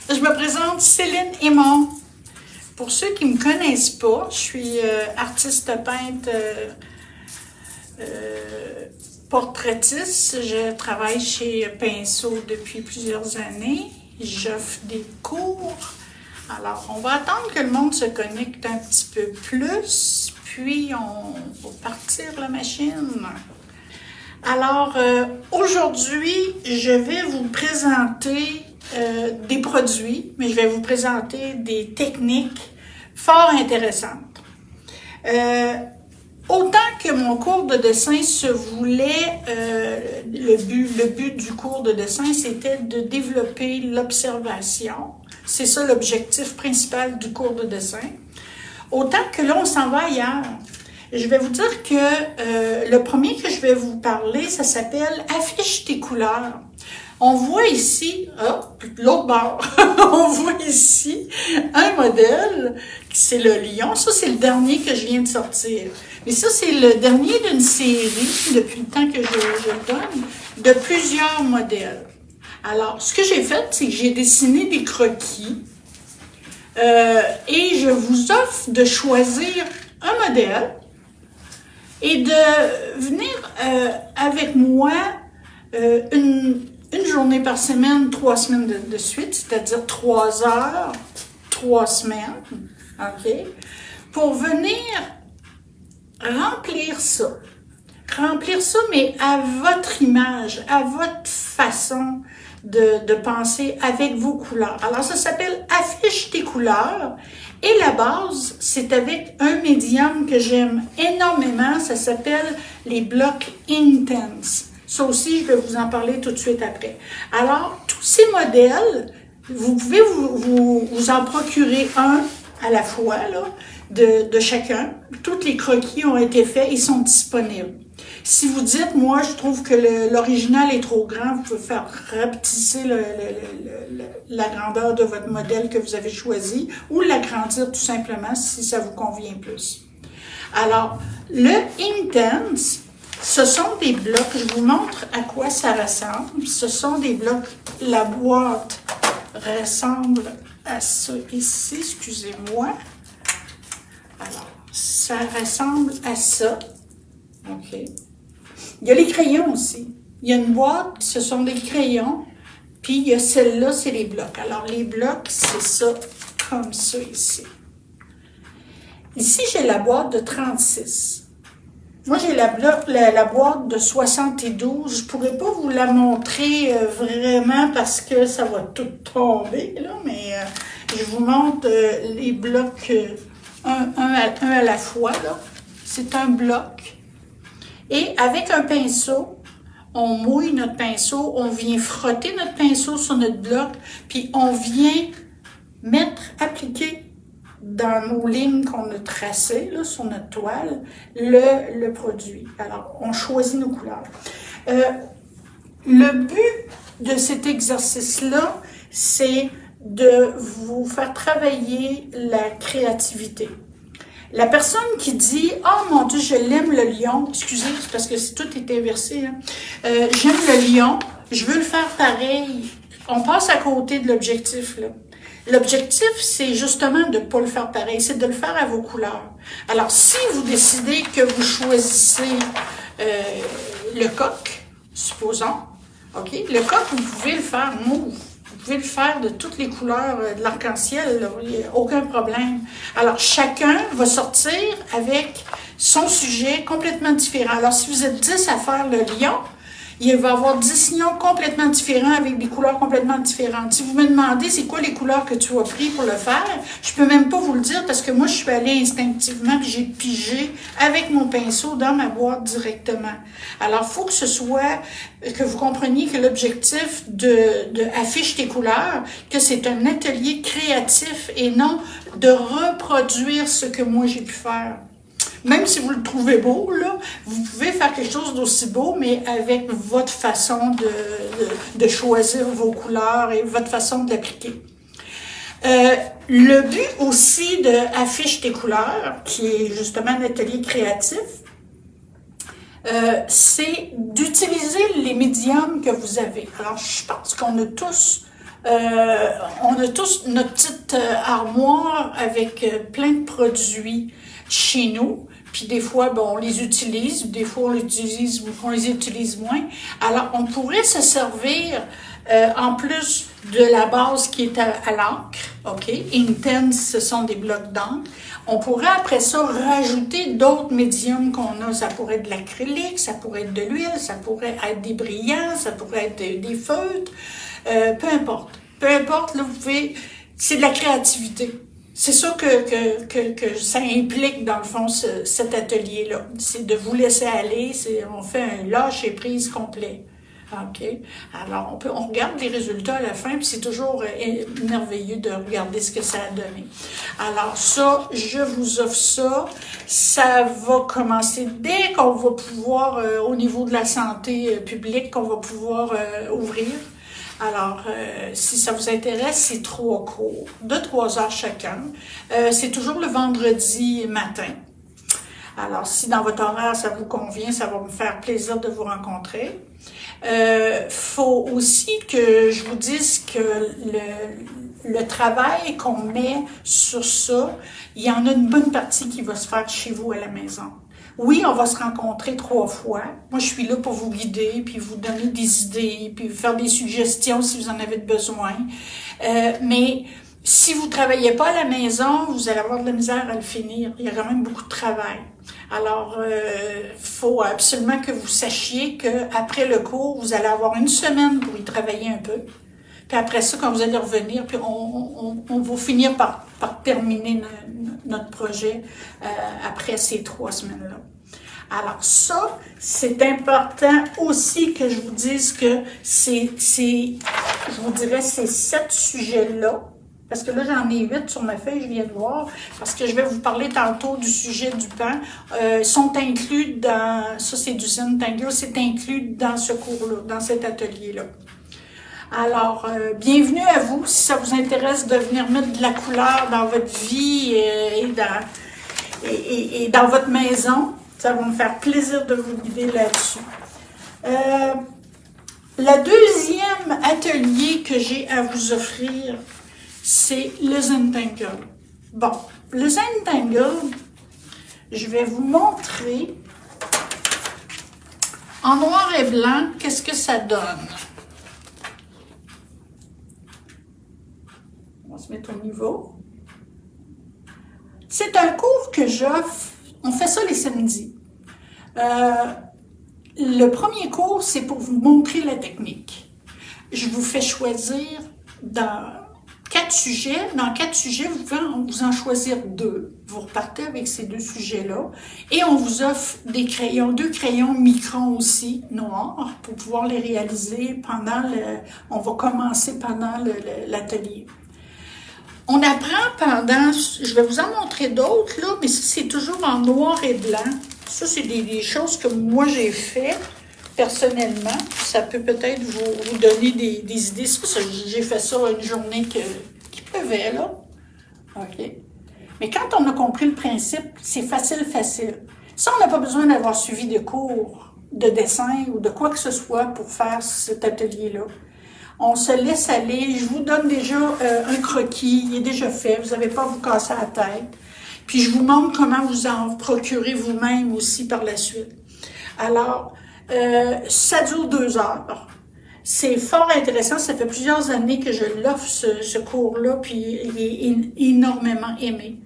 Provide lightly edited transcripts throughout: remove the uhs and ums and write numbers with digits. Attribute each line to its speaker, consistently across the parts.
Speaker 1: Je me présente Céline Aymon. Pour ceux qui ne me connaissent pas, je suis artiste peintre portraitiste. Je travaille chez Pinceau depuis plusieurs années. J'offre des cours. Alors, on va attendre que le monde se connecte un petit peu plus, puis on va partir la machine. Alors, aujourd'hui, je vais vous présenter des produits, mais je vais vous présenter des techniques fort intéressantes. Autant que mon cours de dessin se voulait, le but du cours de dessin, c'était de développer l'observation. C'est ça l'objectif principal du cours de dessin. Autant que là, on s'en va ailleurs. Je vais vous dire que le premier que je vais vous parler, ça s'appelle « Affiche tes couleurs ». On voit ici, l'autre bord, on voit ici un modèle, c'est le lion. Ça, c'est le dernier que je viens de sortir. Mais ça, c'est le dernier d'une série, depuis le temps que je le donne, de plusieurs modèles. Alors, ce que j'ai fait, c'est que j'ai dessiné des croquis et je vous offre de choisir un modèle et de venir avec moi une journée par semaine, 3 semaines de suite, c'est-à-dire 3 heures, 3 semaines, OK? Pour venir remplir ça. Remplir ça, mais à votre image, à votre façon de penser avec vos couleurs. Alors, ça s'appelle « Affiche tes couleurs ». Et la base, c'est avec un médium que j'aime énormément. Ça s'appelle les blocs Intense. Ça aussi, je vais vous en parler tout de suite après. Alors, tous ces modèles, vous pouvez vous en procurer un à la fois, là, de chacun. Tous les croquis ont été faits, ils sont disponibles. Si vous dites, moi, je trouve que l'original est trop grand, vous pouvez faire rapetisser la grandeur de votre modèle que vous avez choisi ou l'agrandir tout simplement si ça vous convient plus. Alors, le Intense, ce sont des blocs, je vous montre à quoi ça ressemble. Ce sont des blocs, la boîte ressemble à ça ici, excusez-moi. Alors, ça ressemble à ça. OK. Il y a les crayons aussi. Il y a une boîte, ce sont des crayons. Puis il y a celle-là, c'est les blocs. Alors, les blocs, c'est ça, comme ça ici. Ici, j'ai la boîte de 36. Moi, j'ai la boîte de 72. Je ne pourrais pas vous la montrer vraiment parce que ça va tout tomber, là, mais je vous montre les blocs un à la fois, là. C'est un bloc. Et avec un pinceau, on mouille notre pinceau, on vient frotter notre pinceau sur notre bloc, puis on vient appliquer dans nos lignes qu'on a tracées là, sur notre toile, le produit. Alors, on choisit nos couleurs. Le but de cet exercice-là, c'est de vous faire travailler la créativité. La personne qui dit « Oh mon Dieu, je l'aime le lion », excusez, c'est parce que tout est inversé, hein. J'aime le lion, je veux le faire pareil. On passe à côté de l'objectif, là. L'objectif, c'est justement de ne pas le faire pareil, c'est de le faire à vos couleurs. Alors, si vous décidez que vous choisissez le coq, supposons, OK, le coq, vous pouvez le faire mauve. Vous pouvez le faire de toutes les couleurs de l'arc-en-ciel, il n'y a aucun problème. Alors, chacun va sortir avec son sujet complètement différent. Alors, si vous êtes 10 à faire le lion, il va y avoir 10 lions complètement différents avec des couleurs complètement différentes. Si vous me demandez c'est quoi les couleurs que tu as pris pour le faire, je peux même pas vous le dire parce que moi, je suis allée instinctivement puis j'ai pigé avec mon pinceau dans ma boîte directement. Alors, il faut que ce soit, que vous compreniez que l'objectif de affiche tes couleurs, que c'est un atelier créatif et non de reproduire ce que moi j'ai pu faire. Même si vous le trouvez beau, là, vous pouvez faire quelque chose d'aussi beau, mais avec votre façon de choisir vos couleurs et votre façon de l'appliquer. Le but aussi de Affiche tes couleurs, qui est justement un atelier créatif, c'est d'utiliser les médiums que vous avez. Alors, je pense qu'on a tous On a tous notre petite armoire avec plein de produits chez nous. Puis des fois, bon, on les utilise, des fois on les utilise moins. Alors, on pourrait se servir, en plus de la base qui est à l'encre, OK? Intense, ce sont des blocs d'encre. On pourrait après ça rajouter d'autres médiums qu'on a. Ça pourrait être de l'acrylique, ça pourrait être de l'huile, ça pourrait être des brillants, ça pourrait être des feutres, peu importe. Peu importe, là, vous pouvez, c'est de la créativité. C'est ça que ça implique, dans le fond, cet atelier-là. C'est de vous laisser aller, on fait un lâcher-prise complet. OK? Alors, on regarde les résultats à la fin, puis c'est toujours merveilleux de regarder ce que ça a donné. Alors ça, je vous offre ça. Ça va commencer dès qu'on va pouvoir, au niveau de la santé publique, qu'on va pouvoir ouvrir. Alors, si ça vous intéresse, c'est 3 cours de 3 heures chacun. C'est toujours le vendredi matin. Alors, si dans votre horaire, ça vous convient, ça va me faire plaisir de vous rencontrer. Faut aussi que je vous dise que le travail qu'on met sur ça, il y en a une bonne partie qui va se faire chez vous à la maison. Oui, on va se rencontrer 3 fois. Moi, je suis là pour vous guider, puis vous donner des idées, puis vous faire des suggestions si vous en avez besoin. Mais si vous travaillez pas à la maison, vous allez avoir de la misère à le finir. Il y a quand même beaucoup de travail. Alors, faut absolument que vous sachiez que après le cours, vous allez avoir une semaine pour y travailler un peu. Puis après ça, quand vous allez revenir, puis on va finir par terminer notre projet après ces 3 semaines-là. Alors ça, c'est important aussi que je vous dise que je vous dirais, ces 7 sujets-là, parce que là, j'en ai 8 sur ma feuille, je viens de voir, parce que je vais vous parler tantôt du sujet du pain, sont inclus dans, ça c'est du Zentangle, c'est inclus dans ce cours-là, dans cet atelier-là. Alors, bienvenue à vous, si ça vous intéresse de venir mettre de la couleur dans votre vie et dans votre maison, ça va me faire plaisir de vous guider là-dessus. Le deuxième atelier que j'ai à vous offrir, c'est le Zentangle. Bon, le Zentangle, je vais vous montrer en noir et blanc qu'est-ce que ça donne. On va se mettre au niveau. C'est un cours que j'offre. On fait ça les samedis. Le premier cours, c'est pour vous montrer la technique. Je vous fais choisir dans 4 sujets. Dans 4 sujets, vous pouvez vous en choisir 2. Vous repartez avec ces 2 sujets-là. Et on vous offre des crayons, 2 crayons Micron aussi, noirs, pour pouvoir les réaliser on va commencer pendant l'atelier. On apprend pendant, je vais vous en montrer d'autres, là, mais ça, c'est toujours en noir et blanc. Ça, c'est des choses que moi, j'ai fait personnellement. Ça peut peut-être vous donner des idées. Ça, j'ai fait ça une journée qui pleuvait, là. OK. Mais quand on a compris le principe, c'est facile. Ça, on n'a pas besoin d'avoir suivi de cours de dessin ou de quoi que ce soit pour faire cet atelier-là. On se laisse aller. Je vous donne déjà un croquis. Il est déjà fait. Vous n'avez pas à vous casser la tête. Puis, je vous montre comment vous en procurez vous-même aussi par la suite. Alors, ça dure 2 heures. C'est fort intéressant. Ça fait plusieurs années que je l'offre, ce cours-là, puis il est énormément aimé.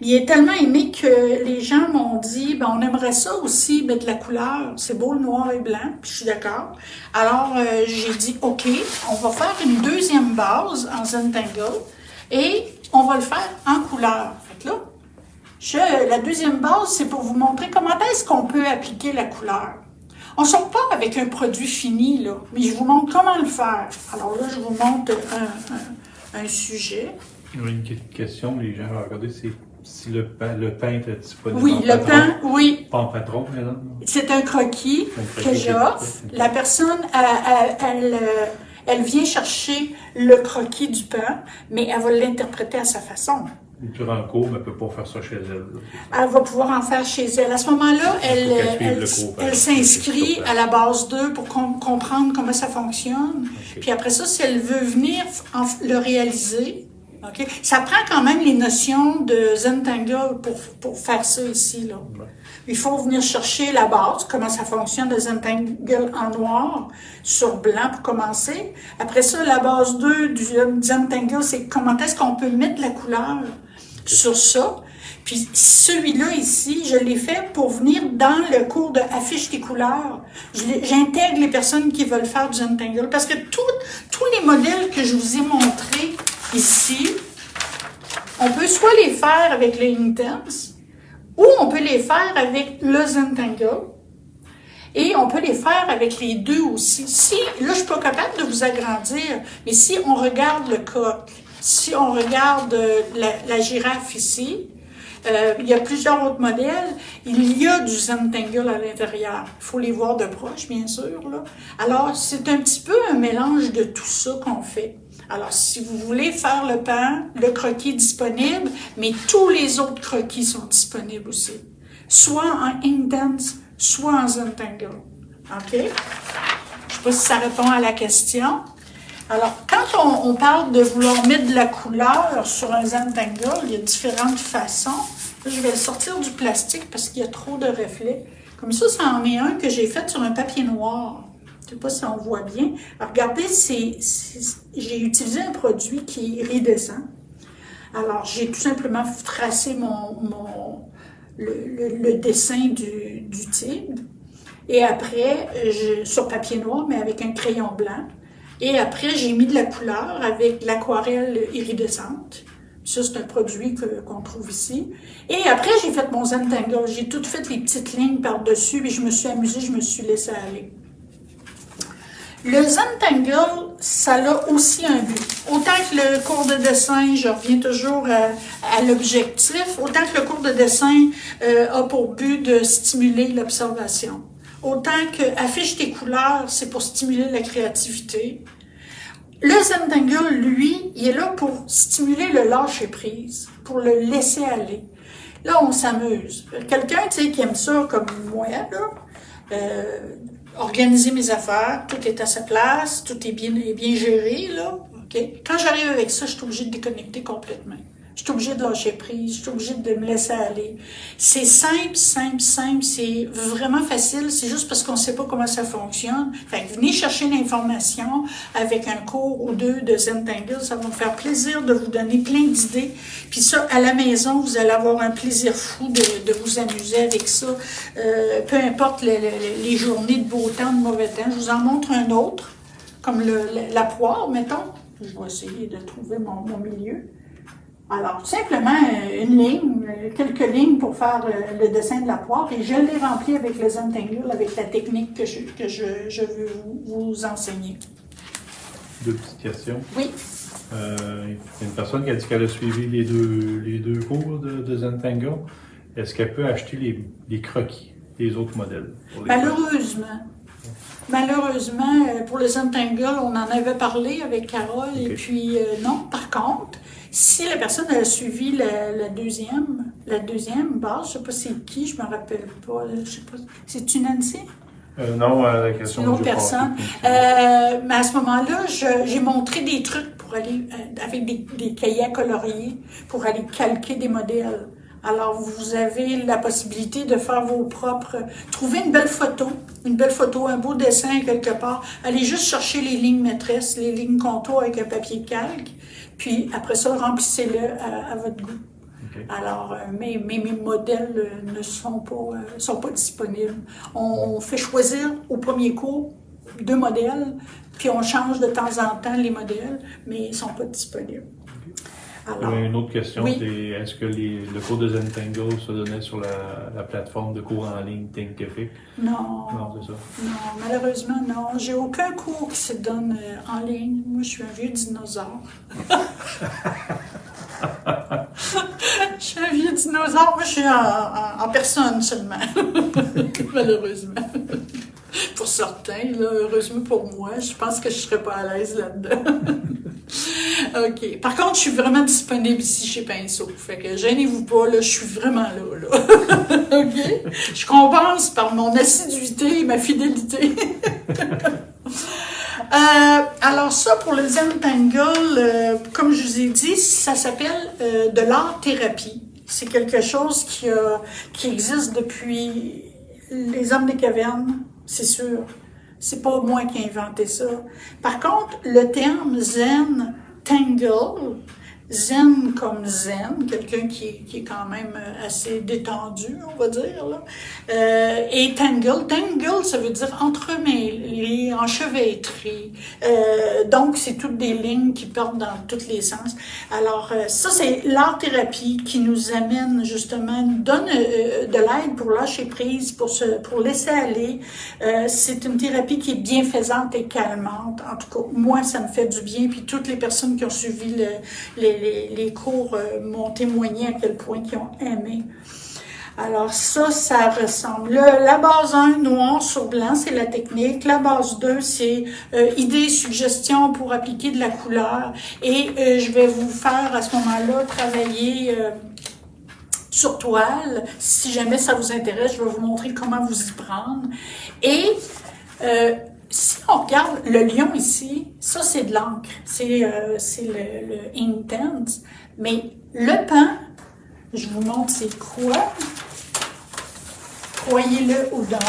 Speaker 1: Il est tellement aimé que les gens m'ont dit, ben, on aimerait ça aussi, mettre de la couleur. C'est beau le noir et blanc, puis je suis d'accord. Alors, j'ai dit, OK, on va faire une deuxième base en Zentangle et on va le faire en couleur. Fait que là, la deuxième base, c'est pour vous montrer comment est-ce qu'on peut appliquer la couleur. On ne sort pas avec un produit fini, là, mais je vous montre comment le faire. Alors là, je vous montre un sujet.
Speaker 2: Il y a une question, les gens vont regarder, c'est si le pain est disponible.
Speaker 1: Oui, le pain, oui.
Speaker 2: Pas en patron, madame.
Speaker 1: C'est un croquis que j'offre. La personne, elle vient chercher le croquis du pain, mais elle va l'interpréter à sa façon.
Speaker 2: durant le cours, mais elle ne peut pas faire ça chez elle.
Speaker 1: Elle va pouvoir en faire chez elle. À ce moment-là, elle s'inscrit à la base 2 pour comprendre comment ça fonctionne. Okay. Puis après ça, si elle veut venir le réaliser, okay, ça prend quand même les notions de Zentangle pour faire ça ici, là. Ouais. Il faut venir chercher la base, comment ça fonctionne, le Zentangle en noir sur blanc pour commencer. Après ça, la base 2 du Zentangle, c'est comment est-ce qu'on peut mettre la couleur sur ça. Puis celui-là ici, je l'ai fait pour venir dans le cours de affiche des couleurs. J'intègre les personnes qui veulent faire du Zentangle parce que tous les modèles que je vous ai montrés ici, on peut soit les faire avec le Intense, ou on peut les faire avec le Zentangle. Et on peut les faire avec les deux aussi. Si, là, je suis pas capable de vous agrandir, mais si on regarde le coq, si on regarde la girafe ici, il y a plusieurs autres modèles. Il y a du Zentangle à l'intérieur. Il faut les voir de proche, bien sûr, là. Alors, c'est un petit peu un mélange de tout ça qu'on fait. Alors, si vous voulez faire le pain, le croquis est disponible, mais tous les autres croquis sont disponibles aussi. Soit en Inkdance, soit en Zentangle. OK? Je ne sais pas si ça répond à la question. Alors, quand on parle de vouloir mettre de la couleur sur un Zentangle, il y a différentes façons. Là, je vais le sortir du plastique parce qu'il y a trop de reflets. Comme ça en est un que j'ai fait sur un papier noir. Je ne sais pas si on voit bien. Alors, regardez, j'ai utilisé un produit qui est iridescent. Alors, j'ai tout simplement tracé le dessin du tigre. Et après, sur papier noir, mais avec un crayon blanc. Et après, j'ai mis de la couleur avec l'aquarelle iridescente. Ça, c'est un produit qu'on trouve ici. Et après, j'ai fait mon Zentangle. J'ai tout fait les petites lignes par-dessus, et je me suis amusée, je me suis laissée aller. Le Zentangle, ça a aussi un but. Autant que le cours de dessin, je reviens toujours à l'objectif, autant que le cours de dessin a pour but de stimuler l'observation. Autant que affiche tes couleurs, c'est pour stimuler la créativité. Le Zentangle, lui, il est là pour stimuler le lâcher-prise, pour le laisser aller. Là, on s'amuse. Quelqu'un, tu sais, qui aime ça comme moi, là, organiser mes affaires, tout est à sa place, tout est bien géré, là. Okay? Quand j'arrive avec ça, je suis obligée de déconnecter complètement. Je suis obligée de lâcher prise, je suis obligée de me laisser aller. C'est simple, c'est vraiment facile, c'est juste parce qu'on ne sait pas comment ça fonctionne. Fait que venez chercher l'information avec un cours ou deux de Zentangle, ça va me faire plaisir de vous donner plein d'idées. Puis ça, à la maison, vous allez avoir un plaisir fou de vous amuser avec ça. Peu importe les journées de beau temps, de mauvais temps. Je vous en montre un autre, comme la poire, mettons. Je vais essayer de trouver mon milieu. Alors, simplement une ligne, quelques lignes pour faire le dessin de la poire et je l'ai rempli avec le Zentangle, avec la technique que je veux vous enseigner.
Speaker 2: Deux petites questions.
Speaker 1: Oui.
Speaker 2: Il y a une personne qui a dit qu'elle a suivi les deux cours de Zentangle. Est-ce qu'elle peut acheter les croquis des autres modèles?
Speaker 1: Malheureusement, pour le Zentangle, on en avait parlé avec Carole, okay. Et puis non. Par contre, si la personne a suivi la deuxième base, je ne sais pas c'est qui, je ne me rappelle pas, je sais pas, c'est-tu Nancy?
Speaker 2: Non, la question
Speaker 1: c'est une autre personne. Mais à ce moment-là, j'ai montré des trucs pour aller, avec des cahiers à colorier, pour aller calquer des modèles. Alors, vous avez la possibilité de faire vos propres... Trouver une belle photo, un beau dessin quelque part. Allez juste chercher les lignes maîtresses, les lignes contours avec un papier calque. Puis, après ça, remplissez-le à votre goût. Okay. Alors, mes modèles ne sont pas disponibles. On fait choisir au premier cours 2 modèles, puis on change de temps en temps les modèles, mais ils ne sont pas disponibles.
Speaker 2: Alors, une autre question,
Speaker 1: oui.
Speaker 2: C'est est-ce que le cours de Zentangle se donnait sur la plateforme de cours en ligne Thinkific?
Speaker 1: Non.
Speaker 2: Non, c'est ça.
Speaker 1: Non, malheureusement, non. J'ai aucun cours qui se donne en ligne. Moi, je suis un vieux dinosaure. Je suis un vieux dinosaure. Moi, je suis en personne seulement. Malheureusement. Pour certains, là, heureusement pour moi, je pense que je ne serais pas à l'aise là-dedans. OK. Par contre, je suis vraiment disponible ici chez Pinceau. Fait que gênez-vous pas, là, je suis vraiment là. OK? Je compense par mon assiduité et ma fidélité. Alors ça, pour le Zentangle, comme je vous ai dit, ça s'appelle de l'art-thérapie. C'est quelque chose qui existe depuis les hommes des cavernes, c'est sûr. C'est pas moi qui ai inventé ça. Par contre, le terme Zen Tangle, Zen comme zen, quelqu'un qui est quand même assez détendu, on va dire, là. Et tangle, ça veut dire entremêlé, enchevêtré. Donc, c'est toutes des lignes qui partent dans tous les sens. Alors, ça, c'est l'art-thérapie qui nous amène, justement, nous donne de l'aide pour lâcher prise, pour laisser aller. C'est une thérapie qui est bienfaisante et calmante. En tout cas, moi, ça me fait du bien. Puis toutes les personnes qui ont suivi les cours m'ont témoigné à quel point ils ont aimé. Alors ça ressemble. La base 1, noir sur blanc, c'est la technique. La base 2, c'est idées, suggestions pour appliquer de la couleur. Et je vais vous faire à ce moment-là travailler sur toile. Si jamais ça vous intéresse, je vais vous montrer comment vous y prendre. Et si on regarde le lion ici, ça c'est de l'encre, c'est le Inktense, mais le pan, je vous montre c'est quoi, croyez-le ou non,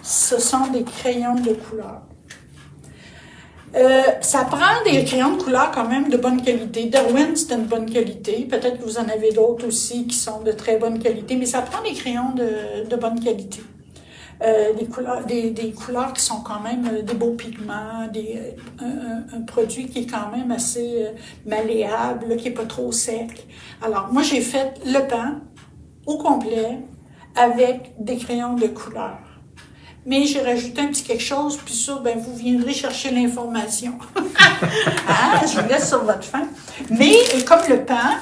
Speaker 1: ce sont des crayons de couleur. Ça prend des crayons de couleur quand même de bonne qualité. Derwent, c'est une bonne qualité. Peut-être que vous en avez d'autres aussi qui sont de très bonne qualité, mais ça prend des crayons de bonne qualité. Des couleurs qui sont quand même des beaux pigments, un produit qui est quand même assez malléable, qui est pas trop sec. Alors, moi, j'ai fait le pan au complet avec des crayons de couleur. Mais j'ai rajouté un petit quelque chose, puis ça, ben, vous viendrez chercher l'information. Ah, je vous laisse sur votre faim. Mais, comme le pan,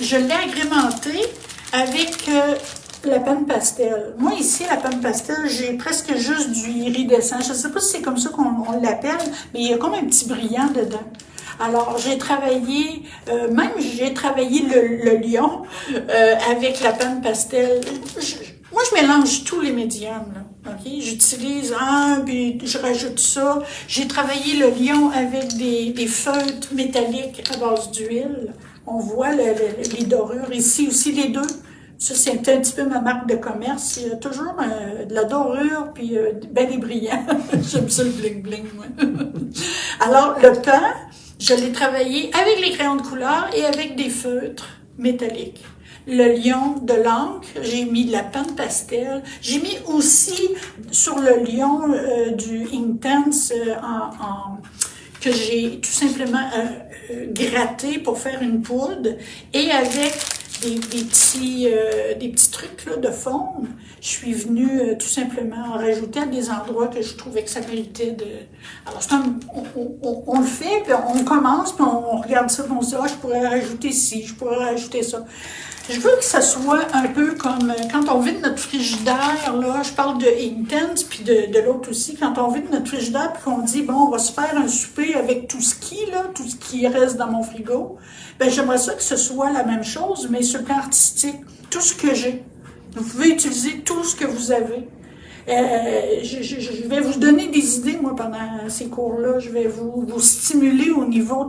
Speaker 1: je l'ai agrémenté avec la penne pastel. Moi, ici, la penne pastel, j'ai presque juste du iridescent. Je ne sais pas si c'est comme ça qu'on l'appelle, mais il y a comme un petit brillant dedans. Alors, j'ai travaillé le lion avec la penne pastel. Moi, je mélange tous les médiums, là. OK? J'utilise un, puis je rajoute ça. J'ai travaillé le lion avec des feutres métalliques à base d'huile. On voit les dorures. Ici aussi, les deux. Ça, c'est un petit peu ma marque de commerce. Il y a toujours de la dorure, puis ben des brillants. J'aime ça le bling-bling, moi. Alors, le pan, je l'ai travaillé avec les crayons de couleur et avec des feutres métalliques. Le lion de l'encre, j'ai mis de la penne pastel. J'ai mis aussi sur le lion du Inktense que j'ai tout simplement gratté pour faire une poudre et avec des petits trucs là, de fond. Je suis venue tout simplement en rajouter à des endroits que je trouvais que ça méritait de... Alors, on le fait, puis on commence, puis on regarde ça, puis on se dit, ah, je pourrais rajouter ci, je pourrais rajouter ça. Je veux que ça soit un peu comme quand on vide notre frigidaire, là, je parle de Inktense, puis de l'autre aussi, quand on vide notre frigidaire, puis qu'on dit, bon, on va se faire un souper avec tout ce qui reste dans mon frigo, ben j'aimerais ça que ce soit la même chose, mais sur le plan artistique, tout ce que j'ai. Vous pouvez utiliser tout ce que vous avez. Je vais vous donner des idées, moi, pendant ces cours-là. Je vais vous stimuler au niveau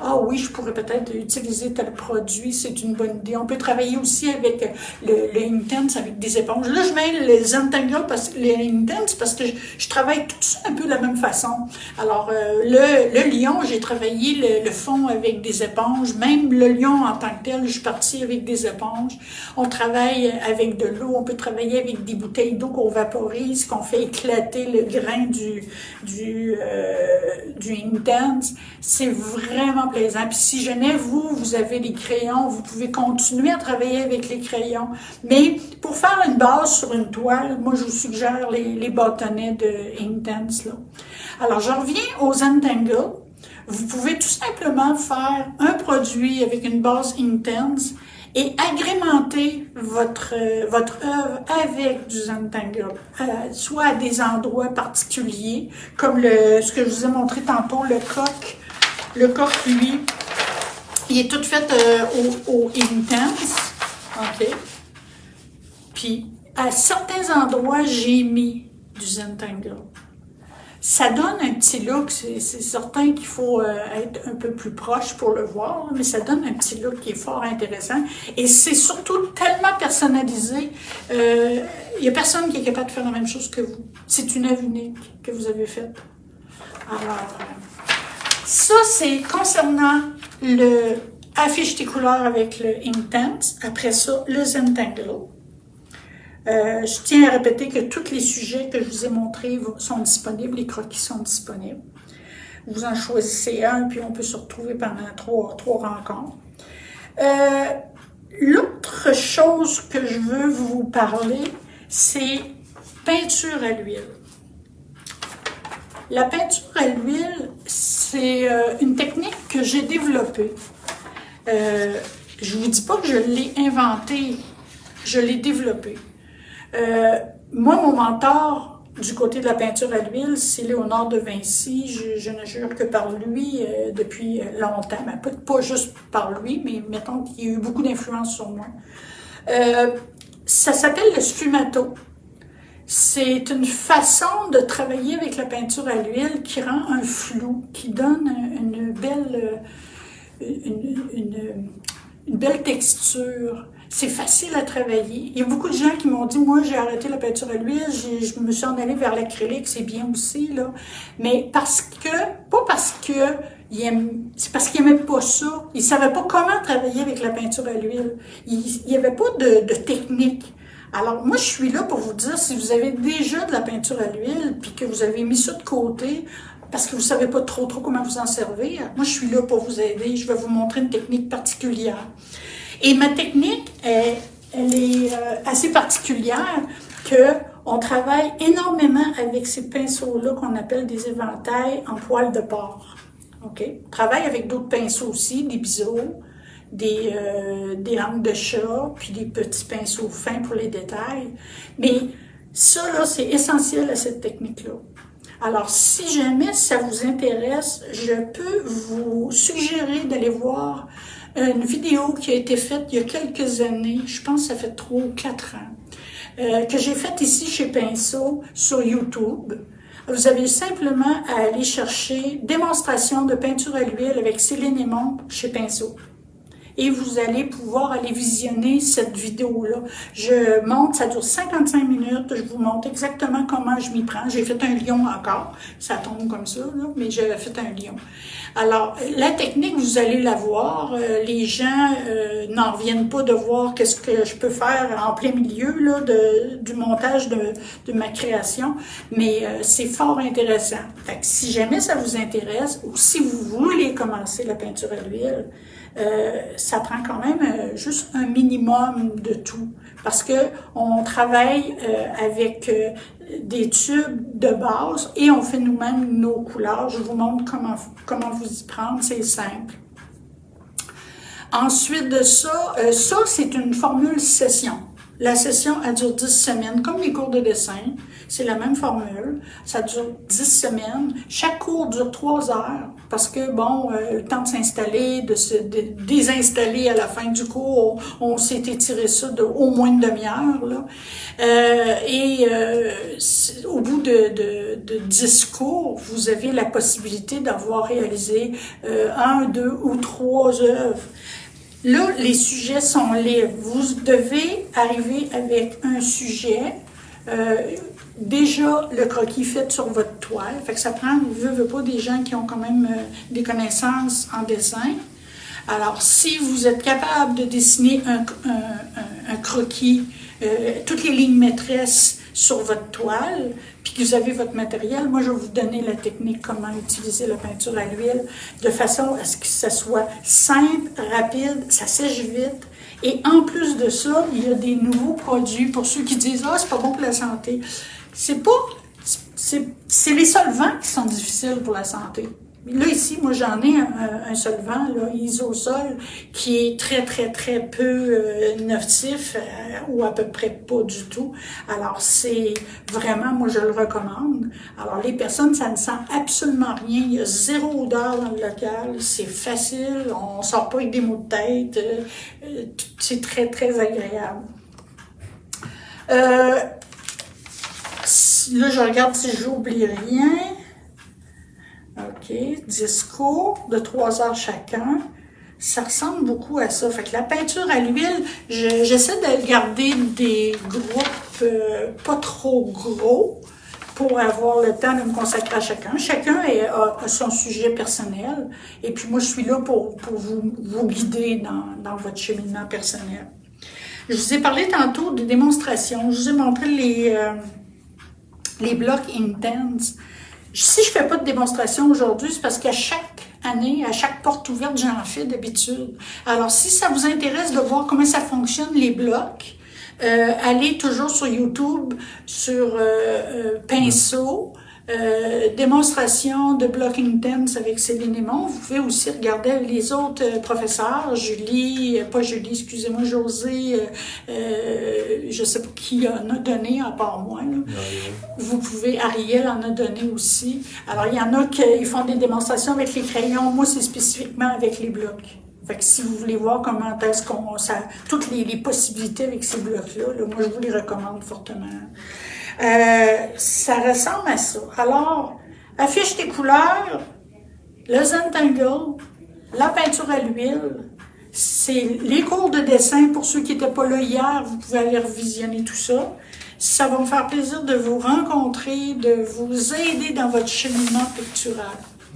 Speaker 1: ah oui, je pourrais peut-être utiliser tel produit, c'est une bonne idée. On peut travailler aussi avec le Inktense, avec des éponges. Là, je mets les Zentangle, les Inktense, parce que je travaille tout ça un peu de la même façon. Alors, le lion, j'ai travaillé le fond avec des éponges. Même le lion en tant que tel, je suis partie avec des éponges. On travaille avec de l'eau, on peut travailler avec des bouteilles d'eau qu'on vaporise, qu'on fait éclater le grain du Inktense. C'est vraiment plaisant. Puis si jamais vous avez des crayons, vous pouvez continuer à travailler avec les crayons. Mais pour faire une base sur une toile, moi je vous suggère les bâtonnets de Inktense, là. Alors je reviens aux Zentangle. Vous pouvez tout simplement faire un produit avec une base Inktense et agrémenter votre œuvre avec du Zentangle, soit à des endroits particuliers, comme ce que je vous ai montré tantôt, le coq Le corps, lui, il est tout fait au Intense. OK? Puis, à certains endroits, j'ai mis du Zentangle. Ça donne un petit look, c'est certain qu'il faut être un peu plus proche pour le voir, mais ça donne un petit look qui est fort intéressant. Et c'est surtout tellement personnalisé, il n'y a personne qui est capable de faire la même chose que vous. C'est une œuvre unique que vous avez faite. Alors, ça c'est concernant le affiche tes couleurs avec le Intense, après ça, le Zentangle. Je tiens à répéter que tous les sujets que je vous ai montrés sont disponibles, les croquis sont disponibles. Vous en choisissez un, puis on peut se retrouver pendant trois rencontres. L'autre chose que je veux vous parler, c'est peinture à l'huile. La peinture à l'huile, c'est une technique que j'ai développée. Je ne vous dis pas que je l'ai inventée, je l'ai développée. Moi, mon mentor du côté de la peinture à l'huile, c'est Léonard de Vinci. Je ne jure que par lui depuis longtemps. Mais pas juste par lui, mais mettons qu'il y a eu beaucoup d'influence sur moi. Ça s'appelle le sfumato. C'est une façon de travailler avec la peinture à l'huile qui rend un flou, qui donne une belle texture. C'est facile à travailler. Il y a beaucoup de gens qui m'ont dit, moi, j'ai arrêté la peinture à l'huile, je me suis en allée vers l'acrylique, c'est bien aussi, là. Mais pas parce qu'ils n'aimaient pas ça. Ils ne savaient pas comment travailler avec la peinture à l'huile. Il n'y avait pas de technique. Alors, moi, je suis là pour vous dire, si vous avez déjà de la peinture à l'huile, puis que vous avez mis ça de côté, parce que vous ne savez pas trop comment vous en servir, moi, je suis là pour vous aider. Je vais vous montrer une technique particulière. Et ma technique, elle est assez particulière, qu'on travaille énormément avec ces pinceaux-là qu'on appelle des éventails en poils de porc. Okay? On travaille avec d'autres pinceaux aussi, des biseaux, des langues de chat, puis des petits pinceaux fins pour les détails. Mais ça, là, c'est essentiel à cette technique-là. Alors, si jamais ça vous intéresse, je peux vous suggérer d'aller voir une vidéo qui a été faite il y a quelques années, je pense que ça fait 3 ou 4 ans, que j'ai faite ici chez Pinceau sur YouTube. Vous avez simplement à aller chercher « Démonstration de peinture à l'huile avec Céline Aymon chez Pinceau ». Et vous allez pouvoir aller visionner cette vidéo-là. Je monte, ça dure 55 minutes, je vous montre exactement comment je m'y prends. J'ai fait un lion encore, ça tombe comme ça, là, mais j'ai fait un lion. Alors, la technique, vous allez la voir. Les gens n'en reviennent pas de voir qu'est-ce que je peux faire en plein milieu là, du montage de ma création, mais c'est fort intéressant. Fait que si jamais ça vous intéresse, ou si vous voulez commencer la peinture à l'huile, ça prend quand même juste un minimum de tout, parce que on travaille avec des tubes de base et on fait nous-mêmes nos couleurs. Je vous montre comment vous y prendre, c'est simple. Ensuite de ça, ça c'est une formule session. La session, elle dure 10 semaines, comme les cours de dessin. C'est la même formule. Ça dure 10 semaines. Chaque cours dure 3 heures parce que, bon, le temps de s'installer, de se désinstaller à la fin du cours, on s'est étiré ça au moins une demi-heure, là. Au bout de 10 cours, vous avez la possibilité d'avoir réalisé 1, 2 ou 3 œuvres. Là, les sujets sont libres. Vous devez arriver avec un sujet, déjà le croquis fait sur votre toile. Fait que ça prend, veut pas, des gens qui ont quand même des connaissances en dessin. Alors, si vous êtes capable de dessiner un croquis, toutes les lignes maîtresses sur votre toile, puis que vous avez votre matériel, moi je vais vous donner la technique, comment utiliser la peinture à l'huile, de façon à ce que ça soit simple, rapide, ça sèche vite. Et en plus de ça, il y a des nouveaux produits pour ceux qui disent « Ah, c'est pas bon pour la santé ». C'est les solvants qui sont difficiles pour la santé. Là, ici, moi, j'en ai un solvant, là, isosol, qui est très, très, très peu nocif, ou à peu près pas du tout. Alors, c'est vraiment, moi, je le recommande. Alors, les personnes, ça ne sent absolument rien. Il y a zéro odeur dans le local. C'est facile. On sort pas avec des maux de tête. C'est très, très agréable. Là, je regarde si j'oublie rien. OK, disco de 3 heures chacun. Ça ressemble beaucoup à ça. Fait que la peinture à l'huile, j'essaie de garder des groupes pas trop gros pour avoir le temps de me consacrer à chacun. Chacun a son sujet personnel. Et puis moi, je suis là pour vous guider dans votre cheminement personnel. Je vous ai parlé tantôt de démonstrations. Je vous ai montré les blocs Inktense. Si je fais pas de démonstration aujourd'hui, c'est parce qu'à chaque année, à chaque porte ouverte, j'en fais d'habitude. Alors, si ça vous intéresse de voir comment ça fonctionne, les blocs, allez toujours sur YouTube, sur Pinceau, démonstration de bloc Inktense avec Céline Aymon. Vous pouvez aussi regarder les autres professeurs, José, je sais pas qui en a donné à part moi. Là. Vous pouvez, Ariel en a donné aussi. Alors, il y en a qui font des démonstrations avec les crayons. Moi, c'est spécifiquement avec les blocs. Fait que si vous voulez voir comment est-ce toutes les possibilités avec ces blocs-là, moi, je vous les recommande fortement. Ça ressemble à ça. Alors, affiche tes couleurs, le Zentangle, la peinture à l'huile, c'est les cours de dessin. Pour ceux qui n'étaient pas là hier, vous pouvez aller revisionner tout ça. Ça va me faire plaisir de vous rencontrer, de vous aider dans votre cheminement pictural.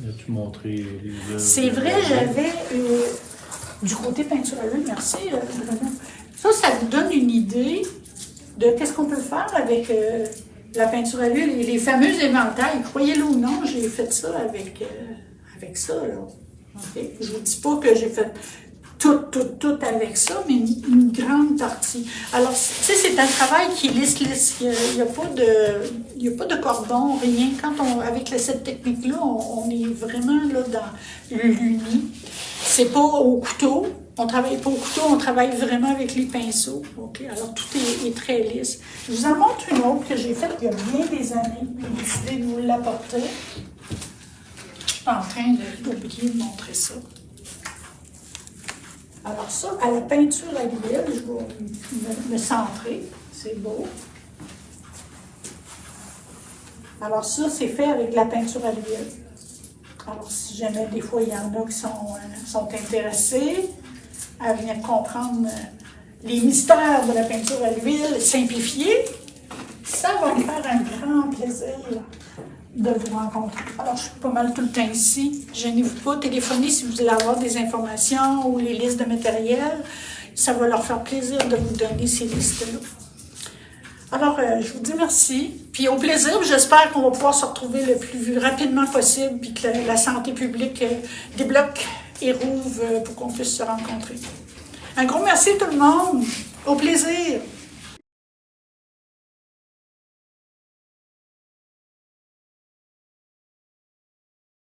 Speaker 2: As-tu montré les œuvres?
Speaker 1: C'est vrai, j'avais du côté peinture à l'huile, merci Bruno. Ça vous donne une idée de qu'est-ce qu'on peut faire avec la peinture à l'huile et les fameux éventails. Croyez-le ou non, j'ai fait ça avec ça. Là. Okay? Je vous dis pas que j'ai fait tout avec ça, mais une grande partie. Alors, tu sais, c'est un travail qui est lisse. Il n'y a pas de cordon, rien. Avec cette technique-là, on est vraiment là dans l'uni. C'est pas au couteau. On travaille pas au couteau, on travaille vraiment avec les pinceaux. Okay? Alors, tout est très lisse. Je vous en montre une autre que j'ai faite il y a bien des années. J'ai décidé de vous l'apporter. Je suis en train d'oublier de montrer ça. Alors ça, à la peinture à l'huile, je vais me centrer. C'est beau. Alors ça, c'est fait avec la peinture à l'huile. Alors, si jamais des fois, il y en a qui sont intéressés à venir comprendre les mystères de la peinture à l'huile simplifiée, ça va me faire un grand plaisir de vous rencontrer. Alors, je suis pas mal tout le temps ici. Gênez-vous pas, téléphonez si vous voulez avoir des informations ou les listes de matériel. Ça va leur faire plaisir de vous donner ces listes-là. Alors, je vous dis merci. Puis au plaisir, j'espère qu'on va pouvoir se retrouver le plus rapidement possible puis que la santé publique débloque et rouvre pour qu'on puisse se rencontrer. Un gros merci tout le monde. Au plaisir.